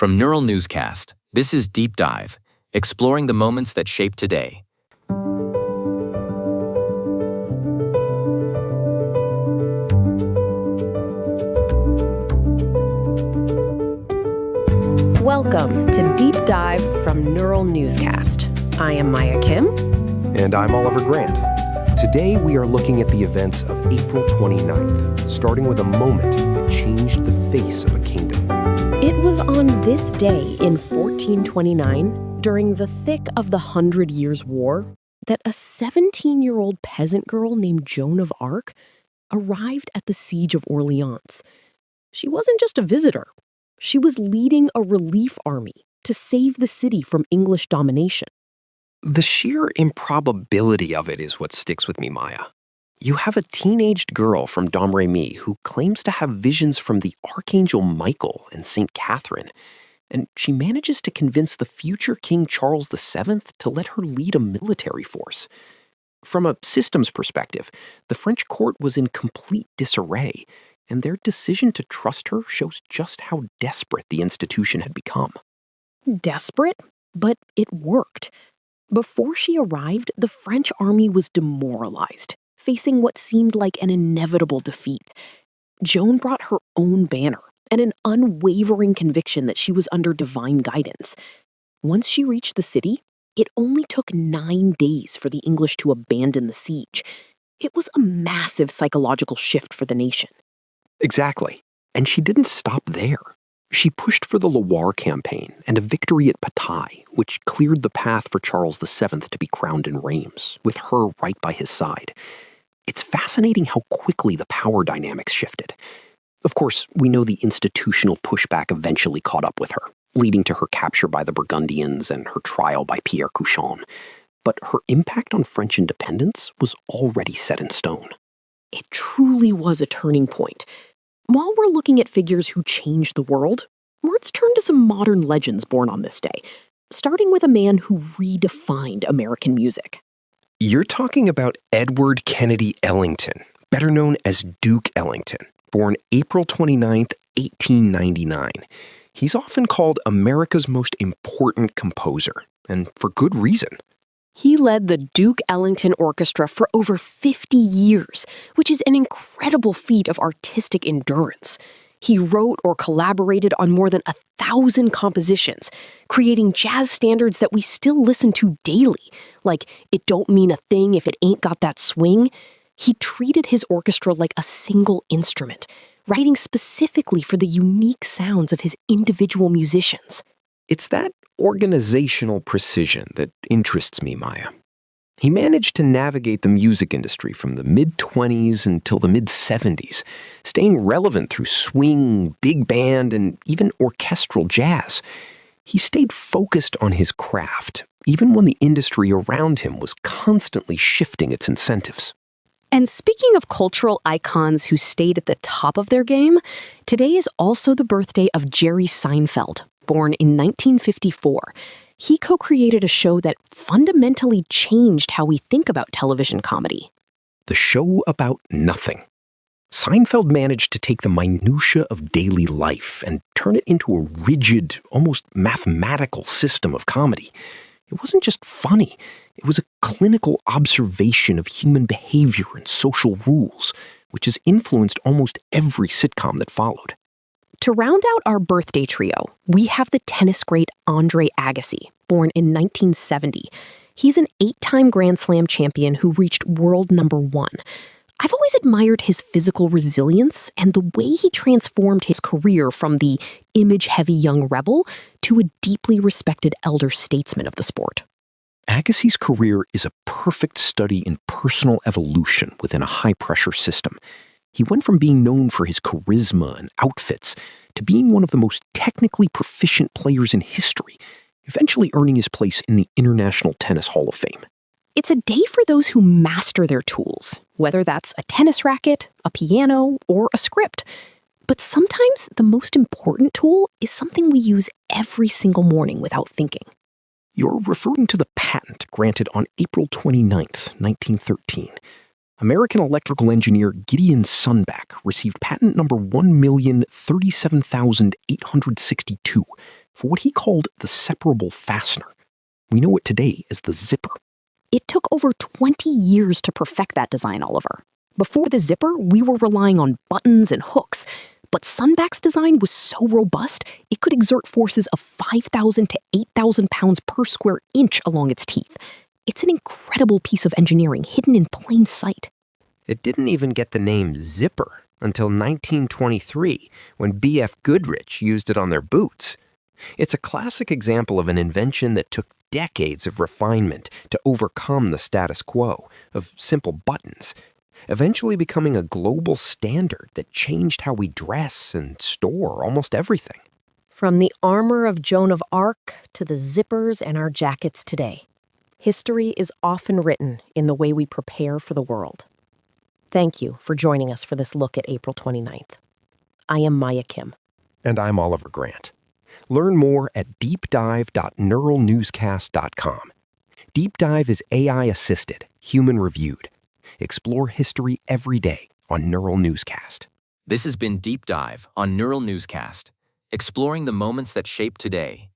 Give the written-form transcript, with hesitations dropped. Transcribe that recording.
From Neural Newscast, this is Deep Dive, exploring the moments that shape today. Welcome to Deep Dive from Neural Newscast. I am Maya Kim. And I'm Oliver Grant. Today we are looking at the events of April 29th, starting with a moment that changed the face of a kingdom. It was on this day in 1429, during the thick of the 100 Years' War, that a 17-year-old peasant girl named Joan of Arc arrived at the Siege of Orléans. She wasn't just a visitor. She was leading a relief army to save the city from English domination. The sheer improbability of it is what sticks with me, Maya. You have a teenaged girl from Domrémy who claims to have visions from the Archangel Michael and St. Catherine, and she manages to convince the future King Charles VII to let her lead a military force. From a systems perspective, the French court was in complete disarray, and their decision to trust her shows just how desperate the institution had become. Desperate, but it worked. Before she arrived, the French army was demoralized, facing what seemed like an inevitable defeat. Joan brought her own banner and an unwavering conviction that she was under divine guidance. Once she reached the city, it only took 9 days for the English to abandon the siege. It was a massive psychological shift for the nation. Exactly. And she didn't stop there. She pushed for the Loire campaign and a victory at Patay, which cleared the path for Charles VII to be crowned in Reims, with her right by his side. It's fascinating how quickly the power dynamics shifted. Of course, we know the institutional pushback eventually caught up with her, leading to her capture by the Burgundians and her trial by Pierre Couchon. But her impact on French independence was already set in stone. It truly was a turning point. While we're looking at figures who changed the world, let's turn to some modern legends born on this day, starting with a man who redefined American music. You're talking about Edward Kennedy Ellington, better known as Duke Ellington, born April 29th, 1899. He's often called America's most important composer, and for good reason. He led the Duke Ellington Orchestra for over 50 years, which is an incredible feat of artistic endurance. He wrote or collaborated on more than 1,000 compositions, creating jazz standards that we still listen to daily, like "It Don't Mean a Thing If It Ain't Got That Swing." He treated his orchestra like a single instrument, writing specifically for the unique sounds of his individual musicians. It's that organizational precision that interests me, Maya. He managed to navigate the music industry from the mid-20s until the mid-70s, staying relevant through swing, big band, and even orchestral jazz. He stayed focused on his craft, even when the industry around him was constantly shifting its incentives. And speaking of cultural icons who stayed at the top of their game, today is also the birthday of Jerry Seinfeld, born in 1954. He co-created a show that fundamentally changed how we think about television comedy. The show about nothing. Seinfeld managed to take the minutiae of daily life and turn it into a rigid, almost mathematical system of comedy. It wasn't just funny. It was a clinical observation of human behavior and social rules, which has influenced almost every sitcom that followed. To round out our birthday trio, we have the tennis great Andre Agassi, born in 1970. He's an 8-time Grand Slam champion who reached world number 1. I've always admired his physical resilience and the way he transformed his career from the image-heavy young rebel to a deeply respected elder statesman of the sport. Agassi's career is a perfect study in personal evolution within a high-pressure system. He went from being known for his charisma and outfits to being one of the most technically proficient players in history, eventually earning his place in the International Tennis Hall of Fame. It's a day for those who master their tools, whether that's a tennis racket, a piano, or a script. But sometimes the most important tool is something we use every single morning without thinking. You're referring to the patent granted on April 29th, 1913. American electrical engineer Gideon Sundback received patent number 1,037,862 for what he called the separable fastener. We know it today as the zipper. It took over 20 years to perfect that design, Oliver. Before the zipper, we were relying on buttons and hooks, but Sundback's design was so robust, it could exert forces of 5,000 to 8,000 pounds per square inch along its teeth. It's an incredible piece of engineering hidden in plain sight. It didn't even get the name zipper until 1923, when B.F. Goodrich used it on their boots. It's a classic example of an invention that took decades of refinement to overcome the status quo of simple buttons, eventually becoming a global standard that changed how we dress and store almost everything. From the armor of Joan of Arc to the zippers in our jackets today, history is often written in the way we prepare for the world. Thank you for joining us for this look at April 29th. I am Maya Kim. And I'm Oliver Grant. Learn more at deepdive.neuralnewscast.com. Deep Dive is AI-assisted, human-reviewed. Explore history every day on Neural Newscast. This has been Deep Dive on Neural Newscast, exploring the moments that shape today.